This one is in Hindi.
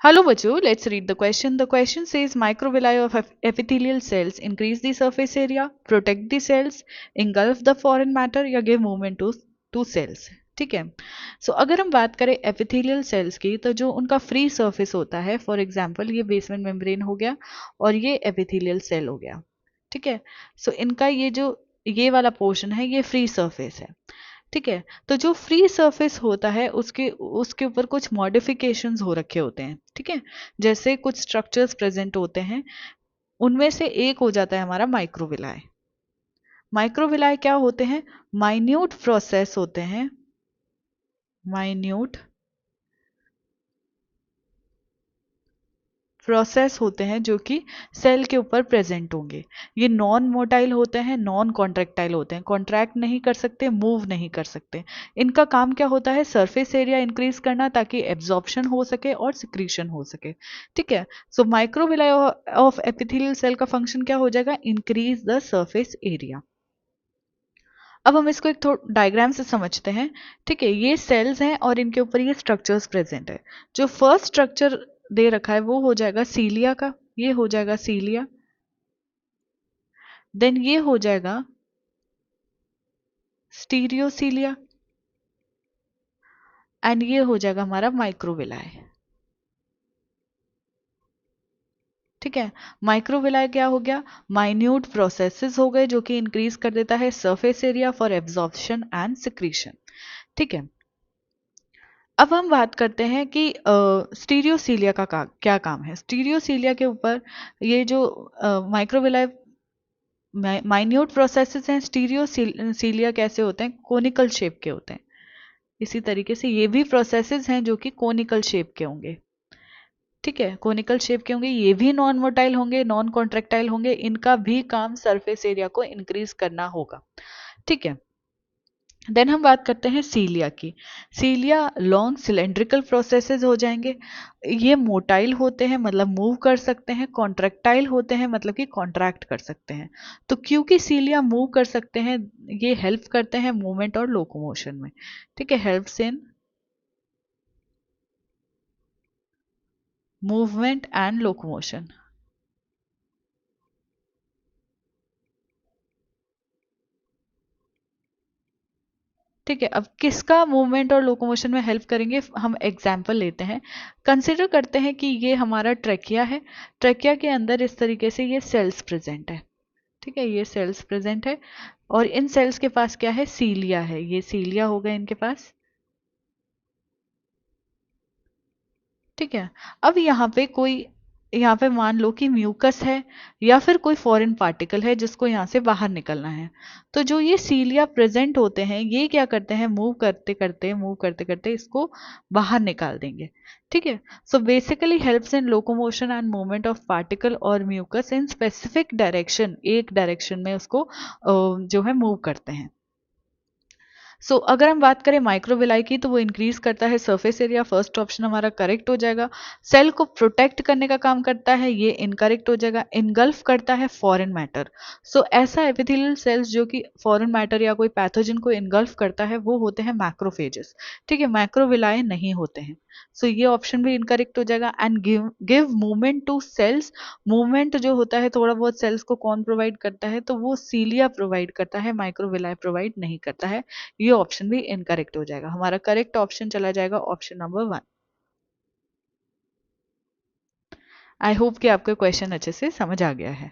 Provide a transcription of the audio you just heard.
Hello बच्चों, let's read the question. The question says microvilli of epithelial cells increase the surface area, protect the cells, engulf the foreign matter या give movement to cells. ठीक है. So अगर हम बात करें epithelial cells की, तो जो उनका free surface होता है, for example ये basement membrane हो गया और ये epithelial cell हो गया. ठीक है. So इनका ये वाला पोर्शन है, ये फ्री सरफेस है. ठीक है. तो जो फ्री सरफेस होता है उसके उसके ऊपर कुछ मॉडिफिकेशंस हो रखे होते हैं. ठीक है. जैसे कुछ स्ट्रक्चर्स प्रेजेंट होते हैं, उनमें से एक हो जाता है हमारा माइक्रोविलाय. माइक्रोविलाय क्या होते हैं? माइन्यूट प्रोसेस होते हैं, माइन्यूट प्रोसेस होते हैं जो कि सेल के ऊपर प्रेजेंट होंगे. ये नॉन मोटाइल होते हैं, नॉन कॉन्ट्रैक्टाइल होते हैं. कॉन्ट्रैक्ट नहीं कर सकते, मूव नहीं कर सकते. इनका काम क्या होता है? सरफेस एरिया इंक्रीज करना ताकि एब्जॉर्प्शन हो सके और सिक्रीशन हो सके. ठीक है. सो माइक्रोविलाई ऑफ एपिथेलियल सेल का फंक्शन क्या हो जाएगा? Increase the surface area. अब हम इसको एक डायग्राम से समझते हैं. ठीक है. ये सेल्स हैं और इनके ऊपर ये स्ट्रक्चर्स प्रेजेंट है. जो फर्स्ट स्ट्रक्चर दे रखा है वो हो जाएगा सीलिया का. ये हो जाएगा सीलिया. देन ये हो जाएगा स्टीरियोसीलिया. एंड ये हो जाएगा हमारा माइक्रोविलाय. ठीक है. माइक्रोविलाय क्या हो गया? माइन्यूट प्रोसेसेस हो गए जो कि इंक्रीज कर देता है surface area for absorption and secretion. ठीक है. अब हम बात करते हैं कि स्टीरियोसीलिया का क्या काम है. स्टीरियोसीलिया के ऊपर ये जो माइक्रोविलाय माइन्यूट प्रोसेसेस हैं. स्टीरियोसीलिया कैसे होते हैं? कोनिकल शेप के होते हैं. इसी तरीके से ये भी प्रोसेसेस हैं जो कि कोनिकल शेप के होंगे. ठीक है. कोनिकल शेप के होंगे. ये भी नॉन मोटाइल होंगे, नॉन कॉन्ट्रैक्टाइल होंगे. इनका भी काम सरफेस एरिया को इंक्रीज करना होगा. ठीक है. देन हम बात करते हैं सीलिया की. सीलिया लॉन्ग सिलेंड्रिकल प्रोसेसेस हो जाएंगे. ये मोटाइल होते हैं, मतलब मूव कर सकते हैं. कॉन्ट्रैक्टाइल होते हैं, मतलब कि कॉन्ट्रैक्ट कर सकते हैं. तो क्योंकि सीलिया मूव कर सकते हैं, ये हेल्प करते हैं मूवमेंट और लोकोमोशन में. ठीक है. Helps in movement and locomotion. ठीक है. अब किसका मूवमेंट और लोकोमोशन में हेल्प करेंगे? हम एग्जाम्पल लेते हैं. कंसिडर करते हैं कि ये हमारा ट्रेकिया है. ट्रेकिया के अंदर इस तरीके से ये सेल्स प्रेजेंट है. ठीक है. ये सेल्स प्रेजेंट है और इन सेल्स के पास क्या है? सीलिया है. ये सीलिया हो गए इनके पास. ठीक है. अब यहाँ पे मान लो कि म्यूकस है या फिर कोई फॉरेन पार्टिकल है जिसको यहाँ से बाहर निकलना है. तो जो ये सीलिया प्रेजेंट होते हैं, ये क्या करते हैं? मूव करते करते इसको बाहर निकाल देंगे. ठीक है. So basically helps in locomotion and movement of particle और म्यूकस इन स्पेसिफिक डायरेक्शन. एक डायरेक्शन में उसको जो है मूव करते हैं. अगर हम बात करें माइक्रोविलाई की, तो वो इंक्रीज करता है सरफेस एरिया. फर्स्ट ऑप्शन हमारा करेक्ट हो जाएगा. सेल को प्रोटेक्ट करने का काम करता है, ये इनकरेक्ट हो जाएगा. इनगल्फ करता है फॉरेन मैटर. ऐसा एपिथेलियल सेल्स जो कि फॉरेन मैटर या कोई पैथोजन को इनगल्फ करता है वो होते हैं मैक्रोफेजेस. ठीक है. माइक्रोविलाई नहीं होते हैं. ये ऑप्शन भी इनकरेक्ट हो जाएगा. And give movement to cells. Movement जो होता है थोड़ा बहुत सेल्स को कौन प्रोवाइड करता है? तो वो सीलिया प्रोवाइड करता है, माइक्रोविलाई प्रोवाइड नहीं करता है. ये ऑप्शन भी इनकरेक्ट हो जाएगा. हमारा करेक्ट ऑप्शन चला जाएगा ऑप्शन नंबर 1. आई होप कि आपको क्वेश्चन अच्छे से समझ आ गया है.